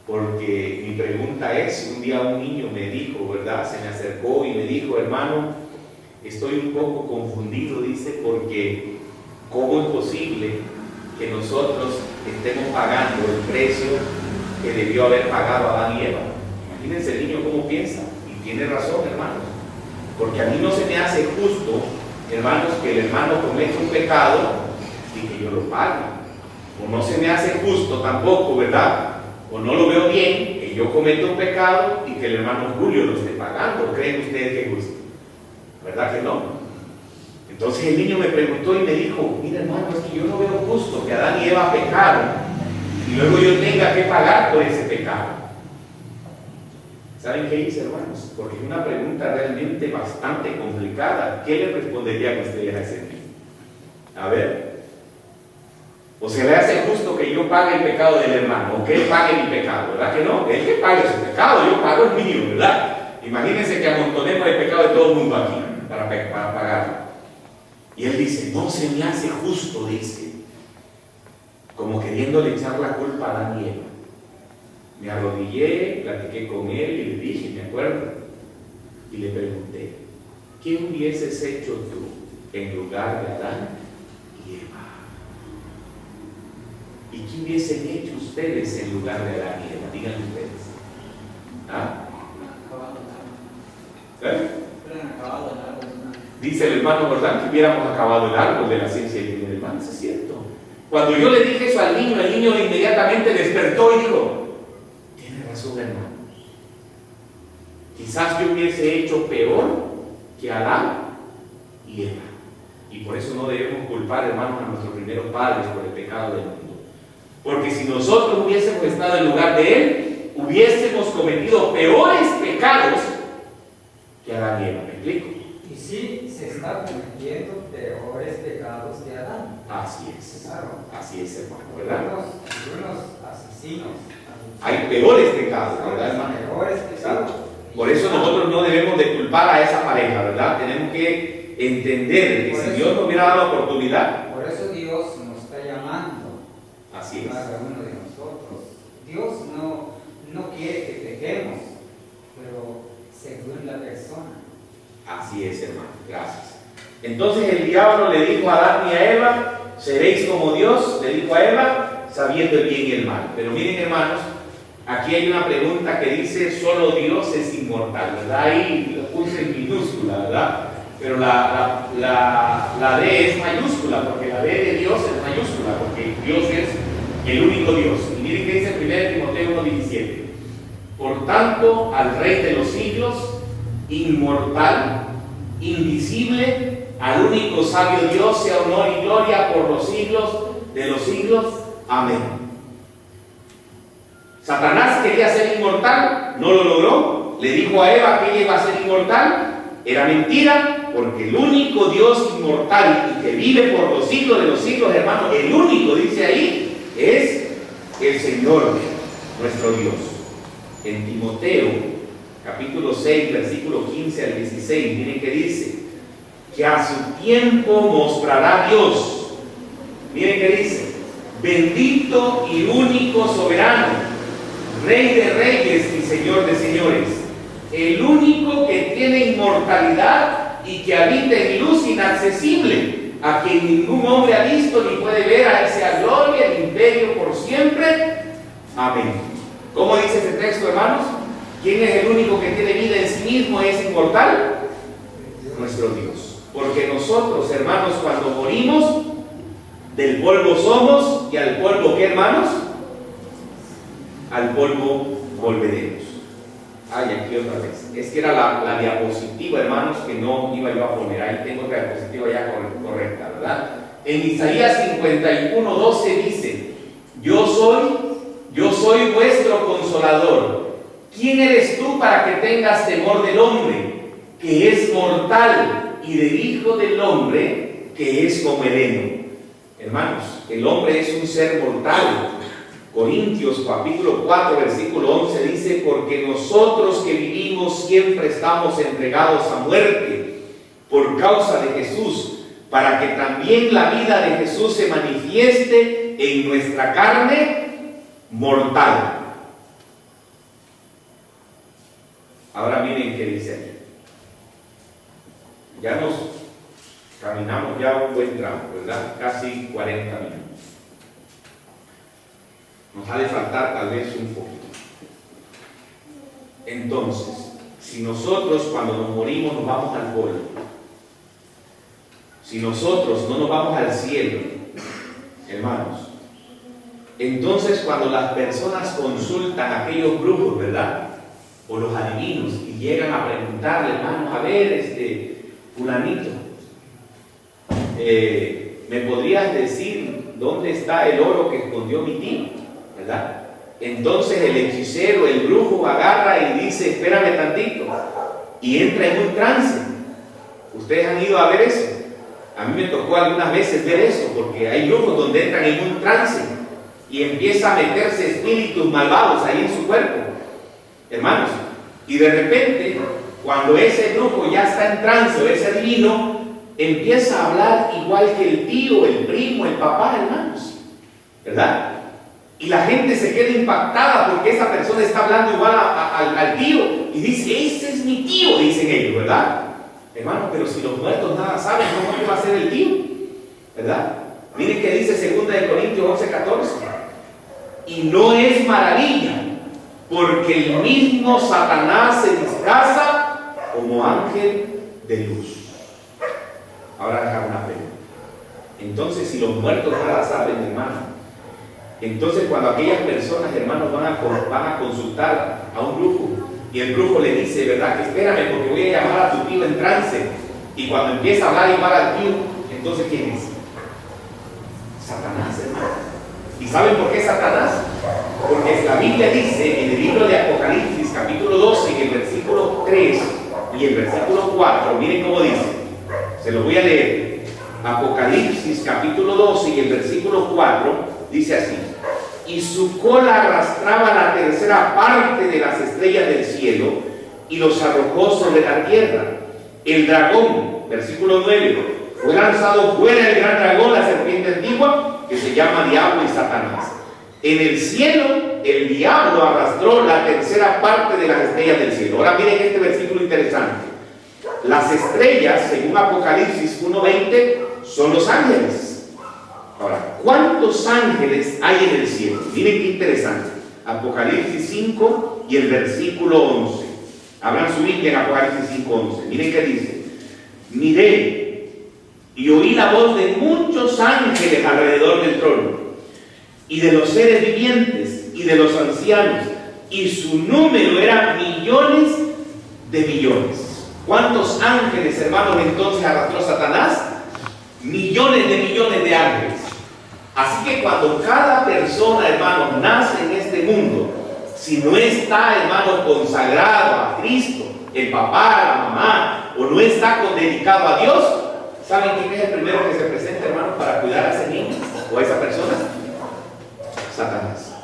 porque mi pregunta es: un día un niño me dijo, ¿verdad? Se me acercó y me dijo: hermano, estoy un poco confundido, dice, porque ¿cómo es posible que nosotros estemos pagando el precio que debió haber pagado Adán y Eva? Imagínense el niño cómo piensa, y tiene razón, hermanos, porque a mí no se me hace justo, hermanos, que el hermano cometa un pecado y que yo lo pague. O no se me hace justo tampoco, ¿verdad? O no lo veo bien que yo cometa un pecado y que el hermano Julio lo esté pagando. ¿Creen ustedes que es justo? ¿Verdad que no? Entonces el niño me preguntó y me dijo: mira, hermano, es que yo no veo justo que Adán y Eva pecaron y luego yo tenga que pagar por ese pecado. ¿Saben qué hice, hermanos? Porque es una pregunta realmente bastante complicada. ¿Qué le responderían ustedes a ese niño? A ver. ¿O se le hace justo que yo pague el pecado del hermano? ¿O que él pague mi pecado? ¿Verdad que no? Él que pague su pecado, yo pago el mío, ¿verdad? Imagínense que amontonemos el pecado de todo el mundo aquí para pagarlo. Y él dice: no se me hace justo, dice, como queriéndole echar la culpa a Adán y Eva. Me arrodillé, platiqué con él y le dije, me acuerdo, y le pregunté: ¿qué hubieses hecho tú en lugar de Adán y Eva? ¿Y qué hubiesen hecho ustedes en lugar de Adán y Eva? Digan ustedes. Dice el hermano Jordán que hubiéramos acabado el árbol de la ciencia y el bien del mal. Eso es cierto. Cuando yo le dije eso al niño, el niño inmediatamente despertó y dijo: tiene razón, hermano. Quizás yo hubiese hecho peor que Adán y Eva. Y por eso no debemos culpar, hermanos, a nuestros primeros padres por el pecado del mundo. Porque si nosotros hubiésemos estado en lugar de él, hubiésemos cometido peores pecados que Adán y Eva. ¿Me explico? Y sí, se está cometiendo peores pecados que Adán. Así es. Claro. Así es, hermano, ¿verdad? Algunos asesinos. Hay peores pecados, ¿verdad, hermano? Peores pecados. Por eso nosotros no debemos de culpar a esa pareja, ¿verdad? Tenemos que entender que si Dios nos hubiera dado la oportunidad. Por eso Dios nos está llamando. Así es. A cada uno de nosotros. Dios no quiere que pequemos, pero según la persona. Así es, hermano. Gracias. Entonces el diablo le dijo a Adán y a Eva: seréis como Dios, le dijo a Eva, sabiendo el bien y el mal. Pero miren, hermanos, aquí hay una pregunta que dice: solo Dios es inmortal, ¿verdad? Ahí lo puse en minúscula, ¿verdad? Pero la D es mayúscula, porque la D de Dios es mayúscula, porque Dios es el único Dios. Y miren que dice 1 Timoteo 1:17: por tanto, al Rey de los siglos, inmortal, invisible, al único sabio Dios, sea honor y gloria por los siglos de los siglos. Amén. Satanás quería ser inmortal, no lo logró. Le dijo a Eva que ella iba a ser inmortal. Era mentira, porque el único Dios inmortal y que vive por los siglos de los siglos, hermano, el único, dice ahí, es el Señor, nuestro Dios. En Timoteo, capítulo 6, versículo 15 al 16, miren que dice: que a su tiempo mostrará Dios. Miren qué dice: bendito y único soberano, Rey de reyes y Señor de señores, el único que tiene inmortalidad y que habita en luz inaccesible, a quien ningún hombre ha visto ni puede ver. A él sea gloria y imperio por siempre. Amén. ¿Cómo dice este texto, hermanos? ¿Quién es el único que tiene vida en sí mismo y es inmortal? Nuestro Dios. Porque nosotros, hermanos, cuando morimos, del polvo somos, y al polvo, ¿qué, hermanos? Al polvo volveremos. Ay, aquí otra vez. Es que era la diapositiva, hermanos, que no iba yo a poner. Ahí tengo otra diapositiva ya correcta, ¿verdad? En Isaías 51:12 dice: yo soy vuestro consolador. ¿Quién eres tú para que tengas temor del hombre, que es mortal, y del Hijo del hombre, que es como el heno? Hermanos, el hombre es un ser mortal. Corintios capítulo 4 versículo 11 dice: porque nosotros que vivimos siempre estamos entregados a muerte por causa de Jesús, para que también la vida de Jesús se manifieste en nuestra carne mortal. Ahora miren qué dice aquí. Ya nos caminamos ya un buen tramo, ¿verdad? Casi 40 minutos. Nos ha de faltar tal vez un poquito. Entonces, si nosotros cuando nos morimos nos vamos al polvo, si nosotros no nos vamos al cielo, hermanos, entonces cuando las personas consultan a aquellos brujos, ¿verdad?, o los adivinos, y llegan a preguntarle: hermano, a ver, fulanito, ¿me podrías decir dónde está el oro que escondió mi tío? ¿Verdad? Entonces el hechicero, el brujo, agarra y dice: espérame tantito, y entra en un trance. ¿Ustedes han ido a ver eso? A mí me tocó algunas veces ver eso, porque hay brujos donde entran en un trance y empieza a meterse espíritus malvados ahí en su cuerpo, hermanos, y de repente, cuando ese brujo ya está en trance, o ese adivino, empieza a hablar igual que el tío, el primo, el papá, hermanos, ¿verdad? Y la gente se queda impactada porque esa persona está hablando igual al tío, y dice: ese es mi tío, dicen ellos, ¿verdad? Hermano, pero si los muertos nada saben, ¿cómo va a ser el tío? ¿Verdad? Miren que dice 2 Corintios 11:14. Y no es maravilla, porque el mismo Satanás se disfraza como ángel de luz. Ahora dejar una pregunta. Entonces, si los muertos nada saben, hermano, entonces cuando aquellas personas, hermanos, van a consultar a un brujo, y el brujo le dice: verdad, que espérame, porque voy a llamar a tu tío en trance, y cuando empieza a hablar igual al tío, entonces ¿quién es? Satanás, hermano. ¿Y saben por qué Satanás? Porque la Biblia dice en el libro de Apocalipsis capítulo 12, en el versículo 3 y el versículo 4, miren cómo dice, se lo voy a leer. Apocalipsis capítulo 12 y el versículo 4 dice así: y su cola arrastraba la tercera parte de las estrellas del cielo y los arrojó sobre la tierra. El dragón, versículo 9, fue lanzado fuera, el gran dragón, la serpiente antigua, que se llama Diablo y Satanás. En el cielo, el diablo arrastró la tercera parte de las estrellas del cielo. Ahora miren este versículo interesante. Las estrellas, según Apocalipsis 1:20, son los ángeles. Ahora, ¿cuántos ángeles hay en el cielo? Miren qué interesante. Apocalipsis 5 y el versículo 11. Abran su Biblia en Apocalipsis 5:11. Miren qué dice: miré y oí la voz de muchos ángeles alrededor del trono, y de los seres vivientes, y de los ancianos, y su número era millones de millones. ¿Cuántos ángeles, hermanos, entonces arrastró Satanás? Millones de ángeles. Así que cuando cada persona, hermanos, nace en este mundo, si no está, hermanos, consagrado a Cristo, el papá, la mamá, o no está dedicado a Dios, ¿saben quién es el primero que se presenta, hermanos, para cuidar a ese niño o a esa persona? Satanás.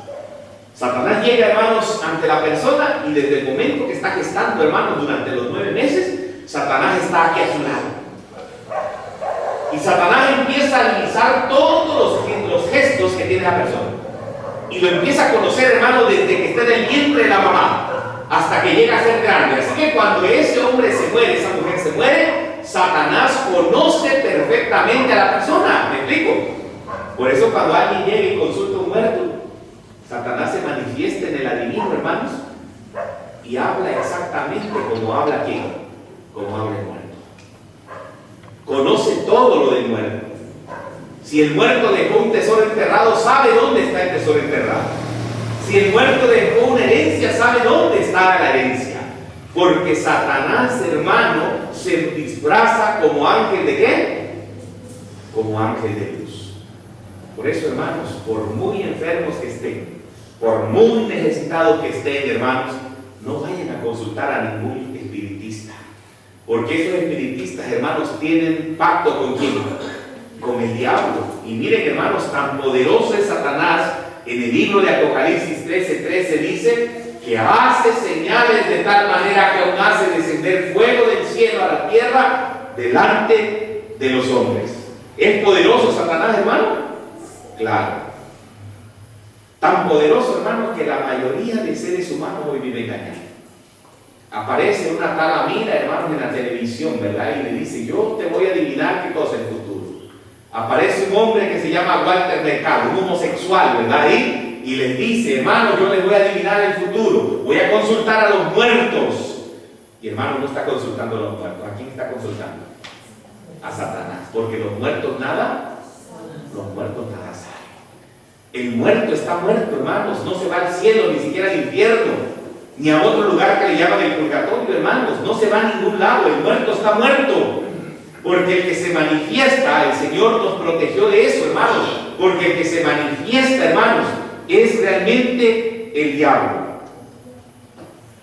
Satanás llega, hermanos, ante la persona, y desde el momento que está gestando, hermanos, durante los 9 meses, Satanás está aquí a su lado. Y Satanás empieza a analizar todos los gestos que tiene la persona. Y lo empieza a conocer, hermano, desde que está en el vientre de la mamá hasta que llega a ser grande. Así que cuando ese hombre se muere, esa mujer se muere, Satanás conoce perfectamente a la persona. ¿Me explico? Por eso cuando alguien llega y consulta a un muerto, Satanás se manifiesta en el adivino, hermanos, y habla exactamente como habla quién, como habla el muerto. Conoce todo lo del muerto. Si el muerto dejó un tesoro enterrado, sabe dónde está el tesoro enterrado. Si el muerto dejó una herencia, sabe dónde está la herencia. Porque Satanás, hermano, se disfraza como ángel de qué? Como ángel de luz. Por eso, hermanos, por muy enfermos que estén, por muy necesitados que estén, hermanos, no vayan a consultar a ningún espiritista. Porque esos espiritistas, hermanos, tienen pacto ¿con quién? Con el diablo. Y miren, hermanos, tan poderoso es Satanás. En el libro de Apocalipsis 13:13 dice que hace señales de tal manera que aún hace descender fuego del cielo a la tierra delante de los hombres. ¿Es poderoso Satanás, hermano? Claro. Tan poderoso, hermano, que la mayoría de seres humanos hoy viven engañados. Aparece una tal Amira, hermanos, en la televisión, ¿verdad? Y le dice, yo te voy a adivinar qué cosa es el futuro. Aparece un hombre que se llama Walter Mercado, un homosexual, ¿verdad? Ahí, y les dice, hermano, yo les voy a adivinar el futuro, voy a consultar a los muertos. Y hermano, no está consultando a los muertos. ¿A quién está consultando? A Satanás. Porque los muertos nada saben. El muerto está muerto, hermanos, no se va al cielo, ni siquiera al infierno, ni a otro lugar que le llaman el purgatorio, hermanos, no se va a ningún lado, el muerto está muerto. Porque el que se manifiesta, el Señor nos protegió de eso, hermanos, porque el que se manifiesta, hermanos, es realmente el diablo.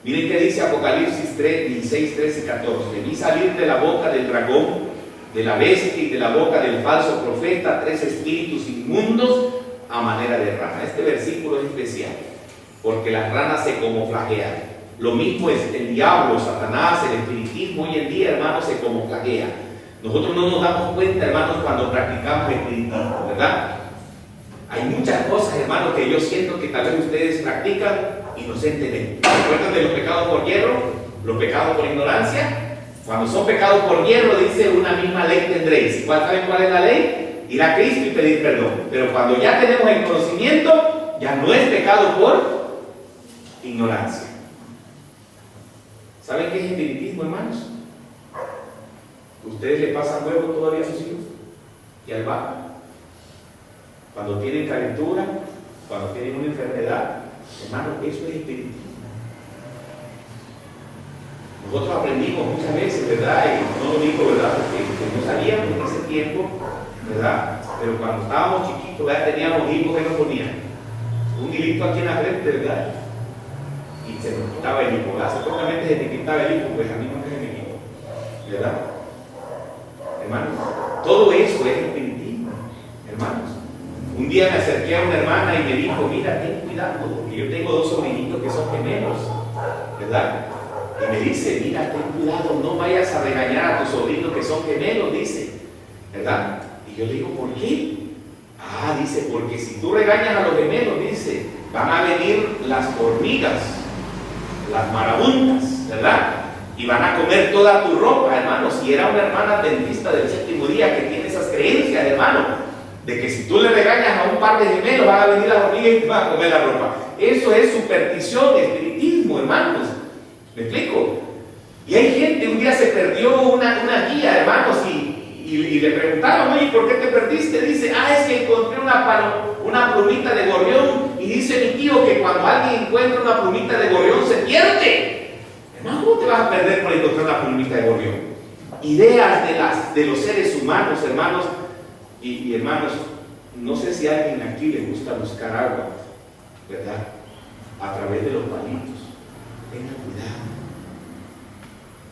Miren qué dice Apocalipsis 16, 13 y 14. Vi salir de la boca del dragón, de la bestia y de la boca del falso profeta 3 espíritus inmundos a manera de rana. Este versículo es especial, porque las ranas se camuflajean. Lo mismo es el diablo, Satanás, el espiritismo hoy en día, hermanos, se camuflajea. Nosotros no nos damos cuenta, hermanos, cuando practicamos espiritismo, ¿verdad? Hay muchas cosas, hermanos, que yo siento que tal vez ustedes practican inocentemente. ¿Recuerdan de los pecados por hierro? Los pecados por ignorancia. Cuando son pecados por hierro, dice una misma ley tendréis. ¿Saben cuál es la ley? Ir a Cristo y pedir perdón. Pero cuando ya tenemos el conocimiento, ya no es pecado por ignorancia. ¿Saben qué es espiritismo, hermanos? ¿Ustedes le pasan huevo todavía a sus hijos? ¿Y al bajo? Cuando tienen calentura, cuando tienen una enfermedad, hermano, eso es espiritismo. Nosotros aprendimos muchas veces, ¿verdad? Y no lo digo, ¿verdad? Porque no sabíamos en ese tiempo, ¿verdad? Pero cuando estábamos chiquitos, ¿verdad? Teníamos hijos que nos ponían un hilito aquí en la frente, ¿verdad? Y se nos quitaba el hijo, ¿verdad? Supuestamente se te quitaba el hijo, pues a mí no me quitó, ¿verdad? Hermanos, todo eso es espiritismo, hermanos. Un día me acerqué a una hermana y me dijo, mira, ten cuidado, porque yo tengo 2 sobrinitos que son gemelos, ¿verdad? Y me dice, mira, ten cuidado, no vayas a regañar a tus sobrinos que son gemelos, dice, ¿verdad? Y yo le digo, ¿por qué? Ah, dice, porque si tú regañas a los gemelos, dice, van a venir las hormigas, las marabuntas, ¿verdad? Y van a comer toda tu ropa, hermanos. Y era una hermana adventista del 7º día que tiene esas creencias, hermano, de que si tú le regañas a un par de gemelos, van a venir las hormigas y te van a comer la ropa. Eso es superstición, espiritismo, hermanos. ¿Me explico? Y hay gente, un día se perdió una guía, hermanos, y le preguntaron, oye, ¿por qué te perdiste? Dice, es que encontré una plumita de gorrión. Y dice mi tío que cuando alguien encuentra una plumita de gorrión se pierde. Hermano, ¿cómo te vas a perder por encontrar una plumita de gorrión? Ideas de los seres humanos, hermanos. Y hermanos, no sé si a alguien aquí le gusta buscar agua, ¿verdad? A través de los palitos. Tengan cuidado.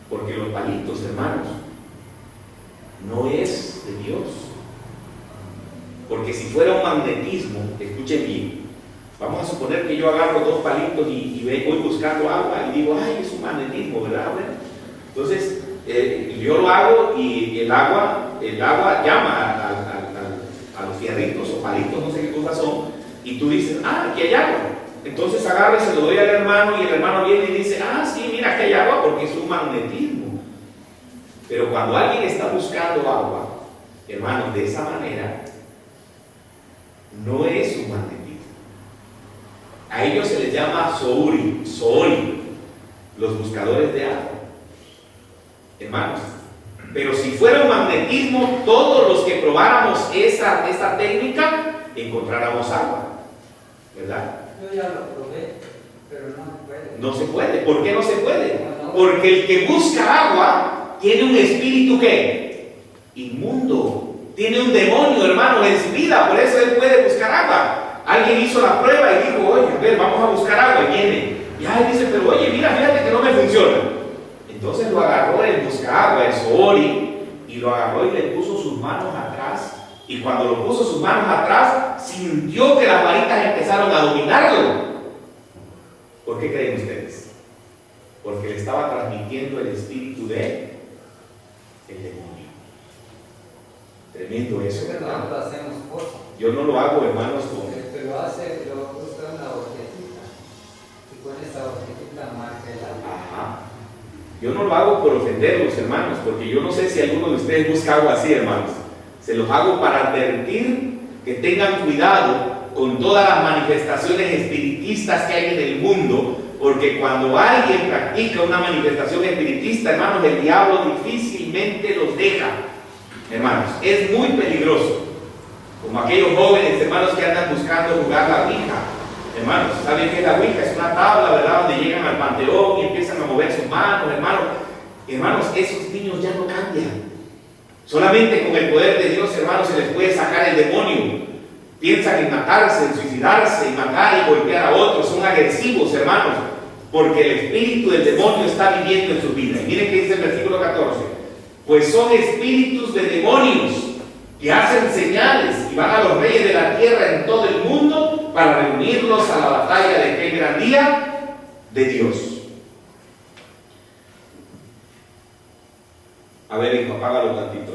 Porque los palitos, hermanos, no es de Dios. Porque si fuera un magnetismo, escuchen bien, vamos a suponer que yo agarro 2 palitos y voy buscando agua y digo, es un magnetismo, ¿verdad? Bueno, entonces, yo lo hago y el agua el agua llama a los fierritos o palitos, no sé qué cosas son, y tú dices, aquí hay agua. Entonces agarra y se lo doy al hermano, y el hermano viene y dice, sí, mira, aquí hay agua, porque es un magnetismo. Pero cuando alguien está buscando agua, hermanos, de esa manera, no es un magnetismo. A ellos se les llama soori, los buscadores de agua. Hermanos, pero si fuera un magnetismo, todos los que probáramos esta técnica, encontráramos agua, ¿verdad? Yo ya lo probé, pero no se puede. No se puede. ¿Por qué no se puede? No. Porque el que busca agua tiene un espíritu ¿qué? Inmundo. Tiene un demonio, hermano, en su vida. Por eso él puede buscar agua. Alguien hizo la prueba y dijo, oye, a ver, vamos a buscar agua. Y viene. Y él dice, pero oye, mira, fíjate que no me funciona. Entonces lo agarró el busca agua, el soori, y lo agarró y le puso sus manos atrás. Y cuando lo puso sus manos atrás, sintió que las varitas empezaron a dominarlo. ¿Por qué creen ustedes? Porque le estaba transmitiendo el espíritu de el demonio. Tremendo eso, ¿verdad? No lo hacemos cosas. Yo no lo hago, hermanos, con... El que lo hace, lo busca una objetita. Y con esa objetita marca el agua. Ajá. Yo no lo hago por ofenderlos, hermanos, porque yo no sé si alguno de ustedes busca algo así, hermanos. Se los hago para advertir que tengan cuidado con todas las manifestaciones espiritistas que hay en el mundo, porque cuando alguien practica una manifestación espiritista, hermanos, el diablo difícilmente los deja. Hermanos, es muy peligroso. Como aquellos jóvenes, hermanos, que andan buscando jugar la ouija. Hermanos, ¿saben qué es la ouija? Es una tabla, ¿verdad?, donde llegan al panteón y empiezan a mover sus manos, hermanos. Hermanos, esos niños ya no cambian. Solamente con el poder de Dios, hermanos, se les puede sacar el demonio. Piensan en matarse, en suicidarse, en matar y golpear a otros. Son agresivos, hermanos, porque el espíritu del demonio está viviendo en su vida. Y miren qué dice el versículo 14. Pues son espíritus de demonios que hacen señales y van a los reyes de la tierra en todo el mundo para reunirlos a la batalla de aquel gran día de Dios. A ver, hijo, apágalo tantito.